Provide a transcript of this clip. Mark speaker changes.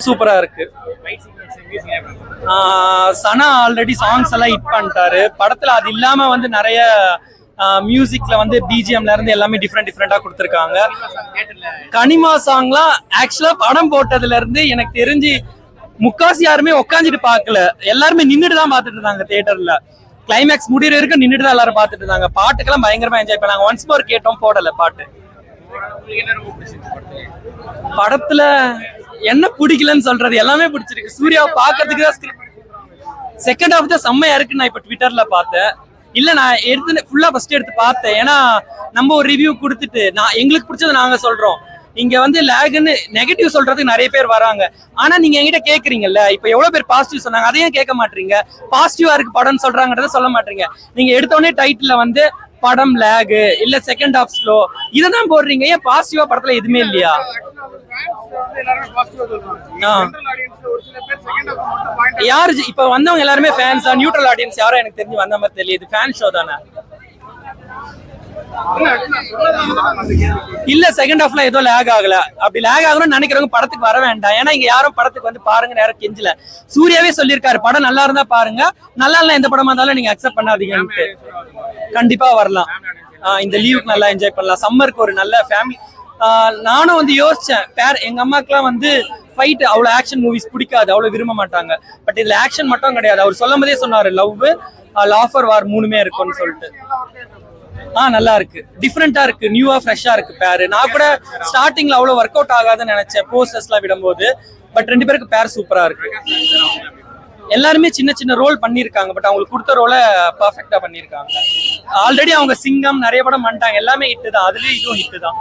Speaker 1: சூப்பரா இருக்கு. சனா already songs எல்லாம் ஹிட் பண்ணிட்டாரு படத்துல. அது இல்லாம வந்து நிறைய மியூசிக்ல வந்து பிஜிஎம்ல இருந்து எல்லாமே டிஃப்ரெண்டா கொடுத்துருக்காங்க. கனிமா சாங்லாம் ஆக்சுவலா படம் போட்டதுல இருந்து எனக்கு தெரிஞ்சு முக்காசி யாருமே உட்காந்துட்டு பாக்கல, எல்லாருமே நின்றுட்டு தான் பாத்துட்டு இருந்தாங்க தியேட்டர்ல. கிளைமேக்ஸ் முடிகிற வரைக்கும் நின்றுட்டு தான் எல்லாரும் பாத்துட்டு இருந்தாங்க. பாட்டுக்கெல்லாம் பயங்கரமா என்ஜாய் பண்ணாங்க. ஒன்ஸ் மோர் கேட்டோம், போடல பாட்டு. படத்துல என்ன பிடிக்கலன்னு சொல்றது, எல்லாமே பிடிச்சிருக்கு. சூர்யாவை பாக்குறதுக்கு தான் செகண்ட் ஹாஃப் தான் செம்மையா இருக்கு. நான் இப்ப ட்விட்டர்ல பார்த்தேன். இல்ல நான் எடுத்து ஃபுல்லா ஃபர்ஸ்ட் எடுத்து பார்த்தேன். ஏன்னா நம்ம ஒரு ரிவ்யூ கொடுத்துட்டு எங்களுக்கு பிடிச்சதை நாங்க சொல்றோம். இங்க வந்து லேக்னு நெகட்டிவ் சொல்றதுக்கு நிறைய பேர் வராங்க. ஆனா நீங்க என்கிட்ட கேக்குறீங்கல்ல, இப்ப எவ்வளவு பேர் பாசிட்டிவ் சொன்னாங்க, அதையும் கேட்க மாட்டீங்க. பாசிட்டிவா இருக்கு படம் சொல்றாங்கன்றத சொல்ல மாட்டீங்க. நீங்க எடுத்தோடனே டைட்டில்ல வந்து படம் லேக் இல்ல செகண்ட் ஹாஃப் ஸ்லோ இததான் போடுறீங்க. ஏன் பாசிட்டிவா படத்துல எதுவுமே இல்லையா? யாரு இப்ப வந்தவங்க எல்லாருமே ஃபேன்ஸா, நியூட்ரல் ஆடியன்ஸ் யாரும் எனக்கு தெரிஞ்சு வந்த மாதிரி தெரியுது. ஃபேன் ஷோ தானே. இல்ல செகண்ட் ஹாஃப்ல ஏதோ லேக் ஆகல. அப்படி லேக் ஆகணும்னு நினைக்கிறவங்க படத்துக்கு வர வேண்டாம். ஏன்னா இங்க யாரும் படத்துக்கு வந்து பாருங்க நேரம் கெஞ்சல. சூர்யாவே சொல்லியிருக்காரு, படம் நல்லா இருந்தா பாருங்க, நல்லா இல்ல எந்த படமா இருந்தாலும் நீங்க அக்செப்ட் பண்ணாதீங்கன்ட்டு. கண்டிப்பா வரலாம். இந்த லீவுக்கு நல்லா என்ஜாய் பண்ணலாம். சம்மருக்கு ஒரு நல்ல ஃபேமிலி. நானும் வந்து யோசிச்சேன், எங்க அம்மாக்கெல்லாம் வந்து ஃபைட் அவ்வளவு ஆக்ஷன் மூவிஸ் பிடிக்காது, அவ்வளவு விரும்ப மாட்டாங்க. பட் இதுல ஆக்ஷன் மட்டும் கிடையாது. அவர் சொல்லும் போதே சொன்னாரு, லவ் லாஃபர் வார் மூணுமே இருக்கும்னு சொல்லிட்டு. நல்லா இருக்கு, டிஃப்ரெண்டா இருக்கு, நியூவா ஃப்ரெஷ்ஷா இருக்கு பேரு. நான் கூட ஸ்டார்டிங்ல அவ்வளவு ஒர்க் அவுட் ஆகாதுன்னு நினைச்சேன் போஸ்டர்ஸ் எல்லாம் விடும்போது. பட் ரெண்டு பேருக்கு பேர் சூப்பரா இருக்கு. எல்லாருமே சின்ன சின்ன ரோல் பண்ணிருக்காங்க. பட் அவங்களுக்கு கொடுத்த ரோலை பர்ஃபெக்டா பண்ணிருக்காங்க. ஆல்ரெடி அவங்க சிங்கம் நிறைய படம் பண்ணிட்டாங்க, எல்லாமே ஹிட் தான். அதுலயும் இதுவும் ஹிட் தான்.